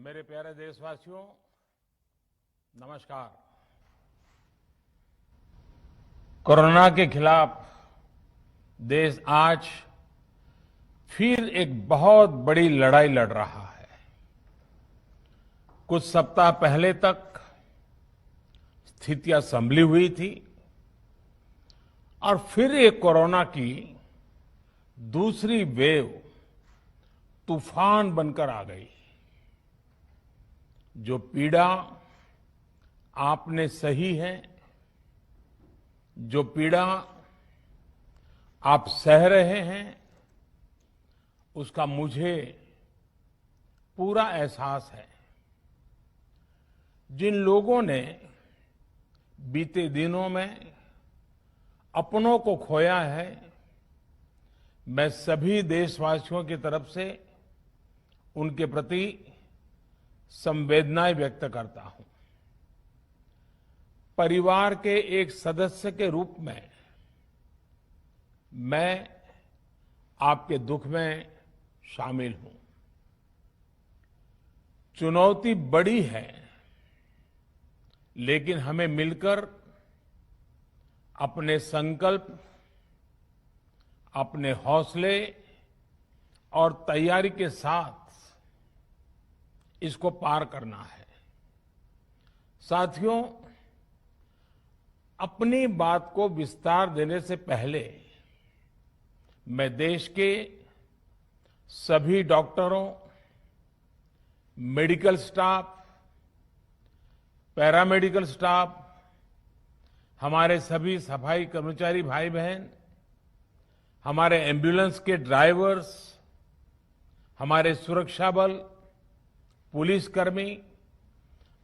मेरे प्यारे देशवासियों, नमस्कार। कोरोना के खिलाफ देश आज फिर एक बहुत बड़ी लड़ाई लड़ रहा है। कुछ सप्ताह पहले तक स्थितियां संभली हुई थी और फिर एक कोरोना की दूसरी वेव तूफान बनकर आ गई। जो पीड़ा आपने सही है, जो पीड़ा आप सह रहे हैं, उसका मुझे पूरा एहसास है। जिन लोगों ने बीते दिनों में अपनों को खोया है, मैं सभी देशवासियों की तरफ से उनके प्रति संवेदनाएं व्यक्त करता हूं। परिवार के एक सदस्य के रूप में मैं आपके दुख में शामिल हूं। चुनौती बड़ी है, लेकिन हमें मिलकर अपने संकल्प, अपने हौसले और तैयारी के साथ इसको पार करना है। साथियों, अपनी बात को विस्तार देने से पहले मैं देश के सभी डॉक्टरों, मेडिकल स्टाफ, पैरामेडिकल स्टाफ, हमारे सभी सफाई कर्मचारी भाई बहन, हमारे एम्बुलेंस के ड्राइवर्स, हमारे सुरक्षा बल, पुलिसकर्मी,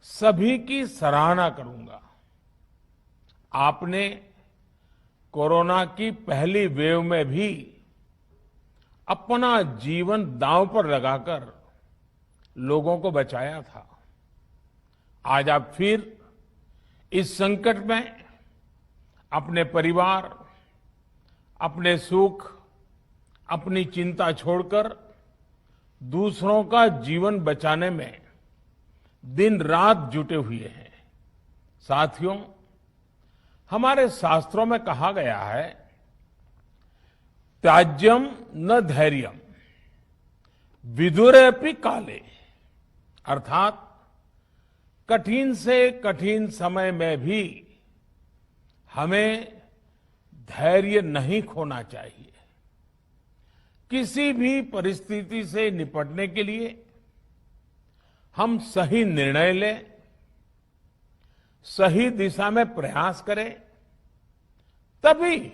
सभी की सराहना करूंगा। आपने कोरोना की पहली वेव में भी अपना जीवन दांव पर लगाकर लोगों को बचाया था। आज आप फिर इस संकट में अपने परिवार, अपने सुख, अपनी चिंता छोड़कर दूसरों का जीवन बचाने में दिन रात जुटे हुए हैं। साथियों, हमारे शास्त्रों में कहा गया है, त्याज्यम न धैर्यम विदुरेऽपि काले, अर्थात कठिन से कठिन समय में भी हमें धैर्य नहीं खोना चाहिए। किसी भी परिस्थिति से निपटने के लिए हम सही निर्णय लें, सही दिशा में प्रयास करें, तभी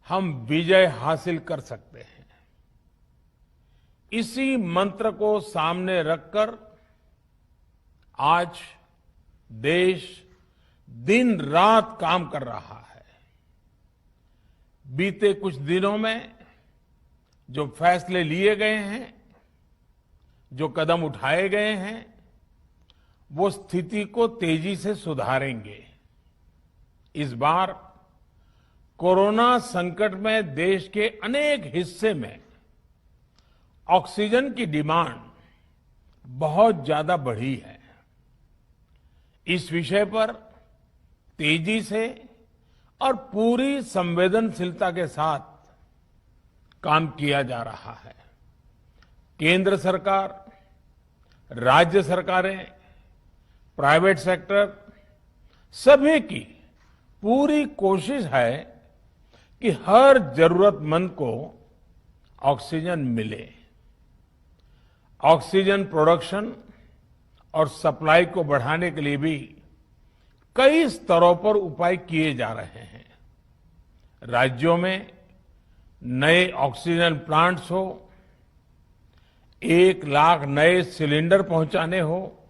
हम विजय हासिल कर सकते हैं। इसी मंत्र को सामने रखकर आज देश दिन रात काम कर रहा है। बीते कुछ दिनों में जो फैसले लिए गए हैं, जो कदम उठाए गए हैं, वो स्थिति को तेजी से सुधारेंगे। इस बार कोरोना संकट में देश के अनेक हिस्से में ऑक्सीजन की डिमांड बहुत ज्यादा बढ़ी है। इस विषय पर तेजी से और पूरी संवेदनशीलता के साथ काम किया जा रहा है। केंद्र सरकार, राज्य सरकारें, प्राइवेट सेक्टर, सभी की पूरी कोशिश है कि हर जरूरतमंद को ऑक्सीजन मिले। ऑक्सीजन प्रोडक्शन और सप्लाई को बढ़ाने के लिए भी कई स्तरों पर उपाय किए जा रहे हैं। राज्यों में नए ऑक्सीजन प्लांट्स हो, 1 लाख नए सिलेंडर पहुंचाने हो,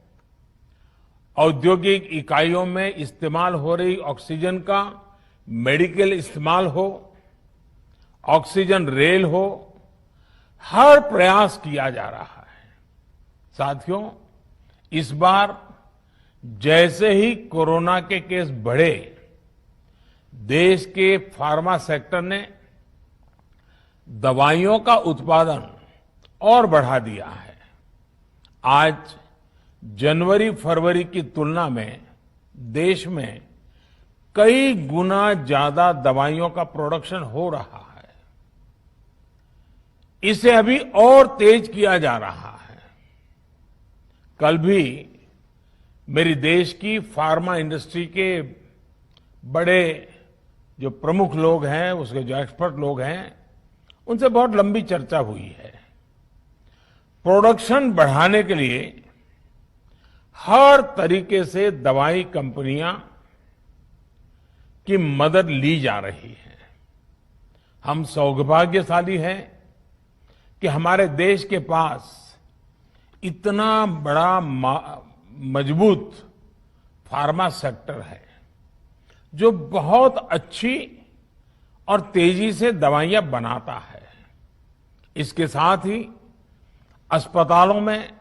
औद्योगिक इकाइयों में इस्तेमाल हो रही ऑक्सीजन का मेडिकल इस्तेमाल हो, ऑक्सीजन रेल हो, हर प्रयास किया जा रहा है। साथियों, इस बार जैसे ही कोरोना के केस बढ़े, देश के फार्मा सेक्टर ने दवाइयों का उत्पादन और बढ़ा दिया है। आज जनवरी फरवरी की तुलना में देश में कई गुना ज्यादा दवाइयों का प्रोडक्शन हो रहा है। इसे अभी और तेज किया जा रहा है। कल भी मेरी देश की फार्मा इंडस्ट्री के बड़े जो प्रमुख लोग हैं, उसके जो एक्सपर्ट लोग हैं, उनसे बहुत लंबी चर्चा हुई है। प्रोडक्शन बढ़ाने के लिए हर तरीके से दवाई कंपनियां की मदद ली जा रही है। हम सौभाग्यशाली हैं कि हमारे देश के पास इतना बड़ा मजबूत फार्मा सेक्टर है जो बहुत अच्छी और तेजी से दवाइयां बनाता है। इसके साथ ही अस्पतालों में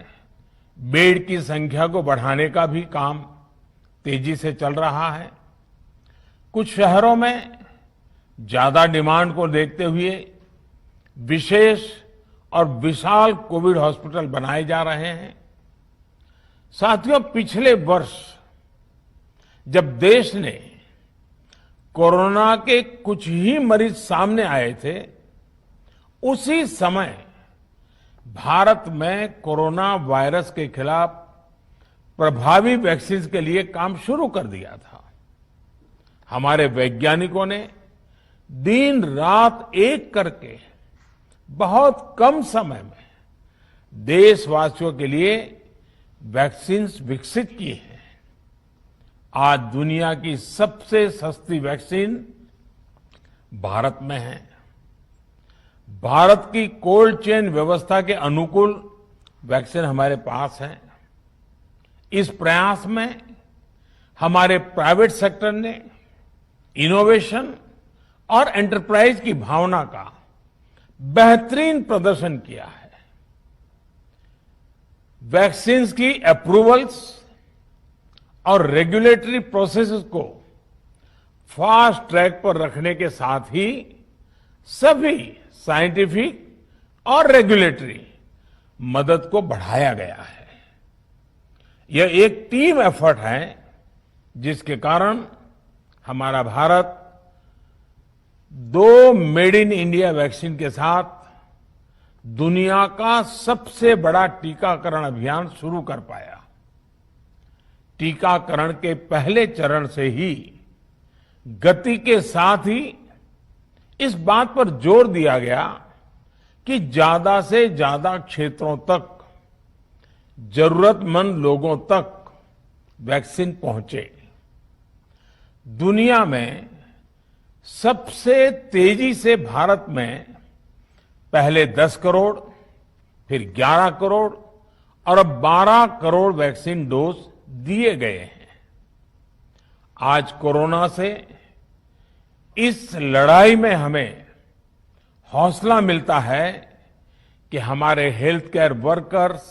बेड की संख्या को बढ़ाने का भी काम तेजी से चल रहा है। कुछ शहरों में ज्यादा डिमांड को देखते हुए विशेष और विशाल कोविड हॉस्पिटल बनाए जा रहे हैं। साथियों, पिछले वर्ष जब देश ने कोरोना के कुछ ही मरीज सामने आए थे, उसी समय भारत में कोरोना वायरस के खिलाफ प्रभावी वैक्सीन के लिए काम शुरू कर दिया था। हमारे वैज्ञानिकों ने दिन रात एक करके बहुत कम समय में देशवासियों के लिए वैक्सीन विकसित की है। आज दुनिया की सबसे सस्ती वैक्सीन भारत में है। भारत की कोल्ड चेन व्यवस्था के अनुकूल वैक्सीन हमारे पास है। इस प्रयास में हमारे प्राइवेट सेक्टर ने इनोवेशन और एंटरप्राइज की भावना का बेहतरीन प्रदर्शन किया है। वैक्सीन की अप्रूवल्स और रेगुलेटरी प्रोसेसेस को फास्ट ट्रैक पर रखने के साथ ही सभी साइंटिफिक और रेगुलेटरी मदद को बढ़ाया गया है। यह एक टीम एफर्ट है जिसके कारण हमारा Bharat 2 made in India vaccine के साथ दुनिया का सबसे बड़ा टीकाकरण अभियान शुरू कर पाया। टीकाकरण के पहले चरण से ही गति के साथ ही इस बात पर जोर दिया गया कि ज्यादा से ज्यादा क्षेत्रों तक, जरूरतमंद लोगों तक वैक्सीन पहुंचे। दुनिया में सबसे तेजी से भारत में पहले 10 करोड़, फिर 11 करोड़ और अब 12 करोड़ वैक्सीन डोज दिए गए हैं। आज कोरोना से इस लड़ाई में हमें हौसला मिलता है कि हमारे health care workers,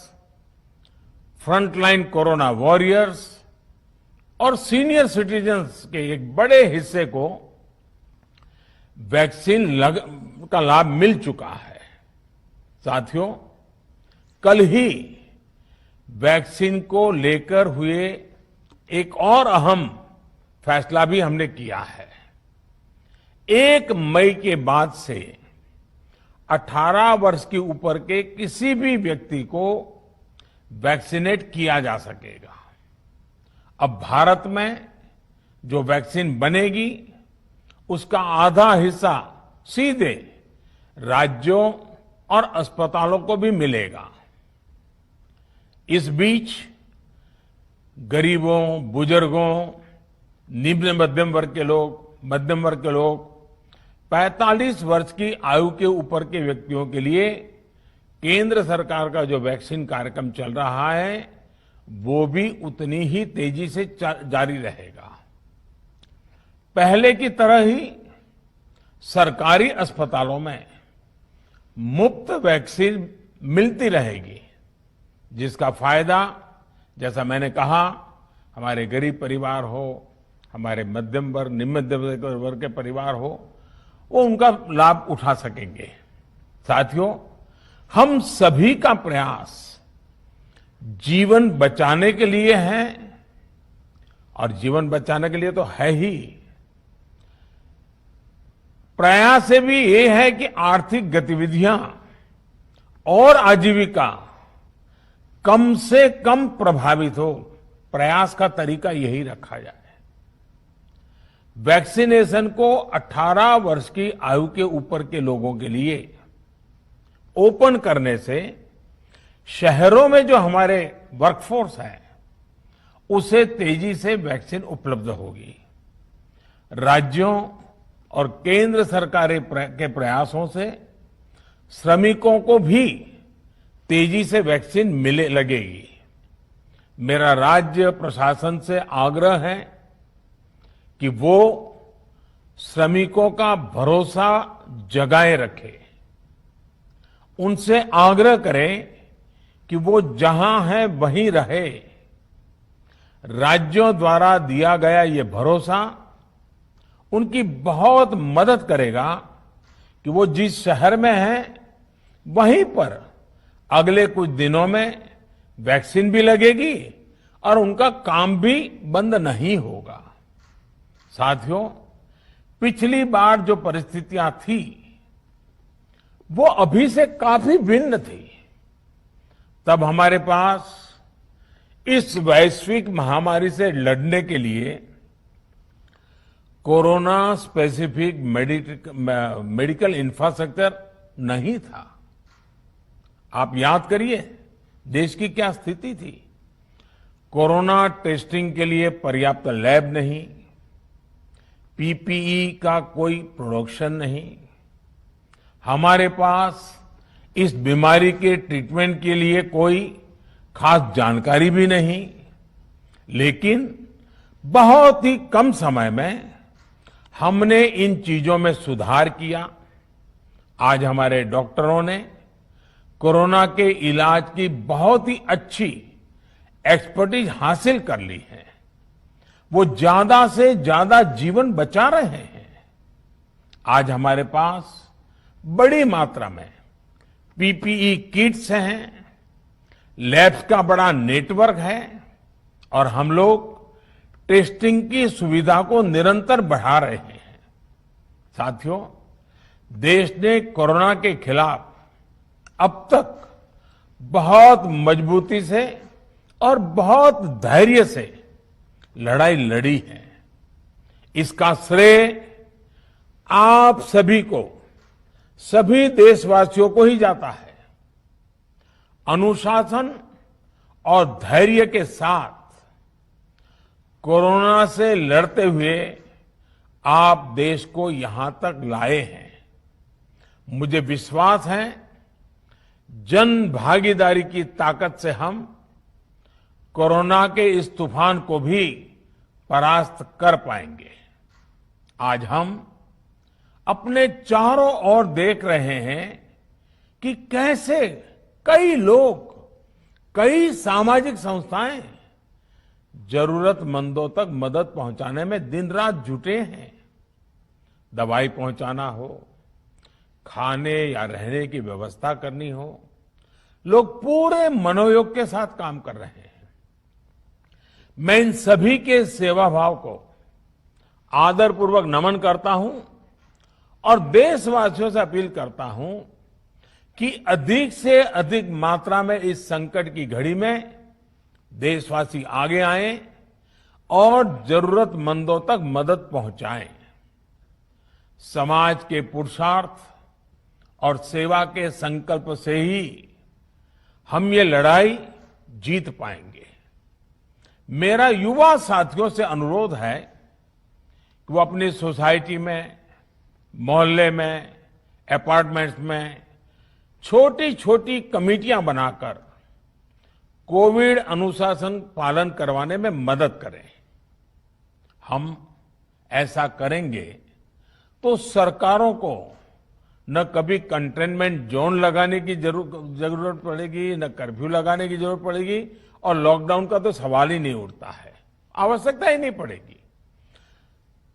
frontline corona warriors और सीनियर सिटीजन्स के एक बड़े हिस्से को वैक्सीन का लाभ मिल चुका है। साथियों, कल ही वैक्सीन को लेकर हुए एक और अहम फैसला भी हमने किया है। 1 मई के बाद से 18 वर्ष के ऊपर के किसी भी व्यक्ति को वैक्सीनेट किया जा सकेगा। अब भारत में जो वैक्सीन बनेगी उसका आधा हिस्सा सीधे राज्यों और अस्पतालों को भी मिलेगा। इस बीच गरीबों, बुजुर्गों, निम्न मध्यम वर्ग के लोग 45 वर्ष की आयु के ऊपर के व्यक्तियों के लिए केंद्र सरकार का जो वैक्सीन कार्यक्रम चल रहा है वो भी उतनी ही तेजी से जारी रहेगा। पहले की तरह ही सरकारी अस्पतालों में मुफ्त वैक्सीन मिलती रहेगी, जिसका फायदा, जैसा मैंने कहा, हमारे गरीब परिवार हो, हमारे मध्यम वर्ग, निम्न मध्यम वर्ग के परिवार हो, वो उनका लाभ उठा सकेंगे। साथियों, हम सभी का प्रयास जीवन बचाने के लिए है, और जीवन बचाने के लिए तो है ही, प्रयास से भी ये है कि आर्थिक गतिविधियां और आजीविका कम से कम प्रभावित हो। प्रयास का तरीका यही रखा जाए। वैक्सीनेशन को 18 वर्ष की आयु के ऊपर के लोगों के लिए ओपन करने से शहरों में जो हमारे वर्कफोर्स है उसे तेजी से वैक्सीन उपलब्ध होगी। राज्यों और केंद्र सरकार के प्रयासों से श्रमिकों को भी तेजी से वैक्सीन मिले लगेगी। मेरा राज्य प्रशासन से आग्रह है कि वो श्रमिकों का भरोसा जगाए रखे। उनसे आग्रह करें कि वो जहां है वहीं रहे। राज्यों द्वारा दिया गया ये भरोसा उनकी बहुत मदद करेगा कि वो जिस शहर में हैं वहीं पर अगले कुछ दिनों में वैक्सीन भी लगेगी और उनका काम भी बंद नहीं होगा। साथियों, पिछली बार जो परिस्थितियां थी वो अभी से काफी भिन्न थी। तब हमारे पास इस वैश्विक महामारी से लड़ने के लिए कोरोना स्पेसिफिक मेडिकल इंफ्रास्ट्रक्चर नहीं था। आप याद करिए देश की क्या स्थिति थी। कोरोना टेस्टिंग के लिए पर्याप्त लैब नहीं, पीपीई का कोई प्रोडक्शन नहीं, हमारे पास इस बीमारी के ट्रीटमेंट के लिए कोई खास जानकारी भी नहीं। लेकिन बहुत ही कम समय में हमने इन चीजों में सुधार किया। आज हमारे डॉक्टरों ने कोरोना के इलाज की बहुत ही अच्छी एक्सपर्टीज हासिल कर ली है। वो ज्यादा से ज्यादा जीवन बचा रहे हैं। आज हमारे पास बड़ी मात्रा में पीपीई किट्स हैं, लैब्स का बड़ा नेटवर्क है और हम लोग टेस्टिंग की सुविधा को निरंतर बढ़ा रहे हैं। साथियों, देश ने कोरोना के खिलाफ अब तक बहुत मजबूती से और बहुत धैर्य से लड़ाई लड़ी है। इसका श्रेय आप सभी को, सभी देशवासियों को ही जाता है। अनुशासन और धैर्य के साथ कोरोना से लड़ते हुए आप देश को यहां तक लाए हैं। मुझे विश्वास है जन भागीदारी की ताकत से हम कोरोना के इस तूफान को भी परास्त कर पाएंगे। आज हम अपने चारों ओर देख रहे हैं कि कैसे कई लोग, कई सामाजिक संस्थाएं जरूरतमंदों तक मदद पहुंचाने में दिन रात जुटे हैं। दवाई पहुंचाना हो, खाने या रहने की व्यवस्था करनी हो, लोग पूरे मनोयोग के साथ काम कर रहे हैं। मैं इन सभी के सेवा भाव को आदरपूर्वक नमन करता हूं और देशवासियों से अपील करता हूं कि अधिक से अधिक मात्रा में इस संकट की घड़ी में देशवासी आगे आएं और जरूरतमंदों तक मदद पहुंचाएं। समाज के पुरुषार्थ और सेवा के संकल्प से ही हम ये लड़ाई जीत पाएंगे। मेरा युवा साथियों से अनुरोध है कि वो अपनी सोसाइटी में, मोहल्ले में, अपार्टमेंट्स में छोटी छोटी कमेटियां बनाकर कोविड अनुशासन पालन करवाने में मदद करें। हम ऐसा करेंगे तो सरकारों को न कभी कंटेनमेंट जोन लगाने की जरूरत पड़ेगी, न कर्फ्यू लगाने की जरूरत पड़ेगी और लॉकडाउन का तो सवाल ही नहीं उठता है, आवश्यकता ही नहीं पड़ेगी।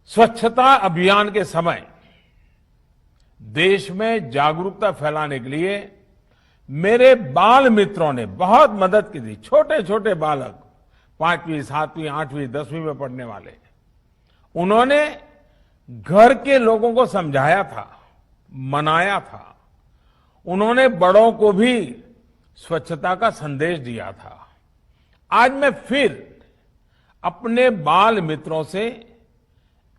स्वच्छता अभियान के समय देश में जागरूकता फैलाने के लिए मेरे बाल मित्रों ने बहुत मदद की थी। छोटे छोटे बालक 5वीं, 7वीं, 8वीं, 10वीं में पढ़ने वाले, उन्होंने घर के लोगों को समझाया था, मनाया था। उन्होंने बड़ों को भी स्वच्छता का संदेश दिया था। आज मैं फिर अपने बाल मित्रों से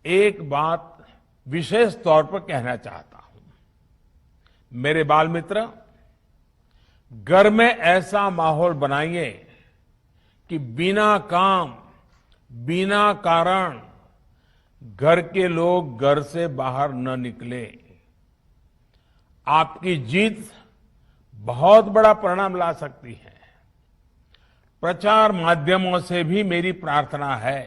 एक बात विशेष तौर पर कहना चाहता हूं। मेरे बाल मित्र, घर में ऐसा माहौल बनाइए कि बिना काम, बिना कारण घर के लोग घर से बाहर न निकले। आपकी जीत बहुत बड़ा परिणाम ला सकती है। प्रचार माध्यमों से भी मेरी प्रार्थना है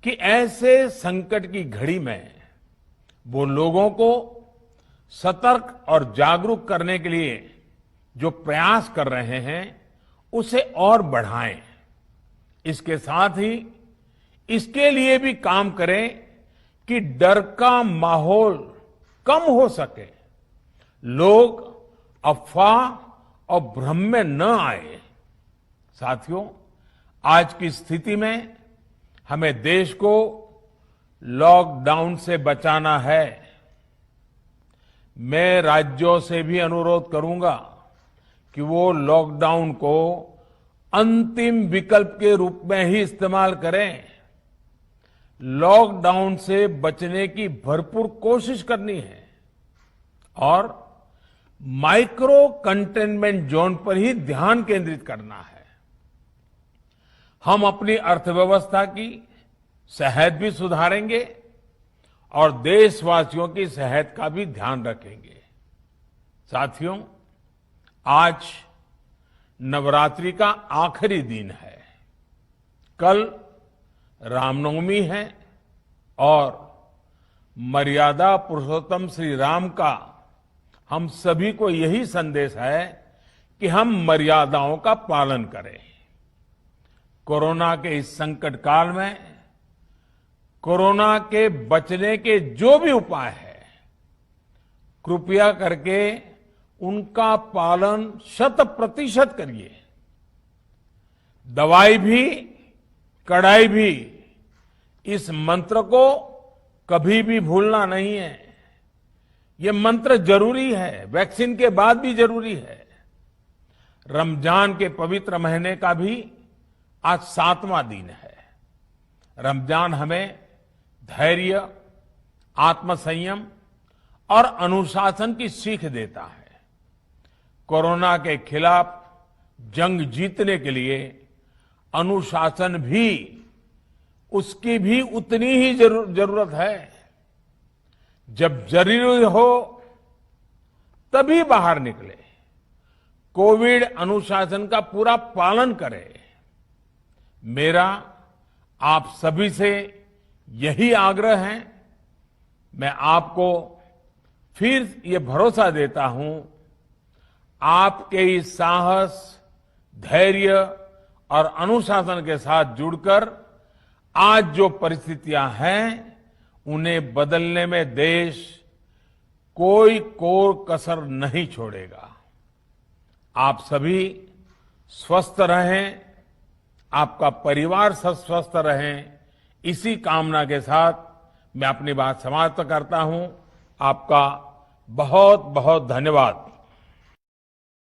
कि ऐसे संकट की घड़ी में वो लोगों को सतर्क और जागरूक करने के लिए जो प्रयास कर रहे हैं उसे और बढ़ाएं। इसके साथ ही इसके लिए भी काम करें कि डर का माहौल कम हो सके, लोग अफवाह और भ्रम में न आए। साथियों, आज की स्थिति में हमें देश को लॉकडाउन से बचाना है। मैं राज्यों से भी अनुरोध करूंगा कि वो लॉकडाउन को अंतिम विकल्प के रूप में ही इस्तेमाल करें। लॉकडाउन से बचने की भरपूर कोशिश करनी है और माइक्रो कंटेनमेंट जोन पर ही ध्यान केंद्रित करना है। हम अपनी अर्थव्यवस्था की सेहत भी सुधारेंगे और देशवासियों की सेहत का भी ध्यान रखेंगे। साथियों, आज नवरात्रि का आखिरी दिन है। कल रामनवमी है और मर्यादा पुरुषोत्तम श्री राम का हम सभी को यही संदेश है कि हम मर्यादाओं का पालन करें। कोरोना के इस संकट काल में कोरोना के बचने के जो भी उपाय है, कृपया करके उनका पालन 100% करिए। दवाई भी, कड़ाई भी, इस मंत्र को कभी भी भूलना नहीं है। ये मंत्र जरूरी है, वैक्सीन के बाद भी जरूरी है। रमजान के पवित्र महीने का भी आज 7वां दिन है। रमजान हमें धैर्य, आत्मसंयम और अनुशासन की सीख देता है। कोरोना के खिलाफ जंग जीतने के लिए अनुशासन भी, उसकी भी उतनी ही जरूरत है। जब जरूरी हो तभी बाहर निकले। कोविड अनुशासन का पूरा पालन करें। मेरा आप सभी से यही आग्रह है। मैं आपको फिर ये भरोसा देता हूं, आपके इस साहस, धैर्य और अनुशासन के साथ जुड़कर आज जो परिस्थितियां हैं उन्हें बदलने में देश कोई कोर कसर नहीं छोड़ेगा। आप सभी स्वस्थ रहें, आपका परिवार स्वस्थ रहे, इसी कामना के साथ मैं अपनी बात समाप्त करता हूं। आपका बहुत बहुत धन्यवाद।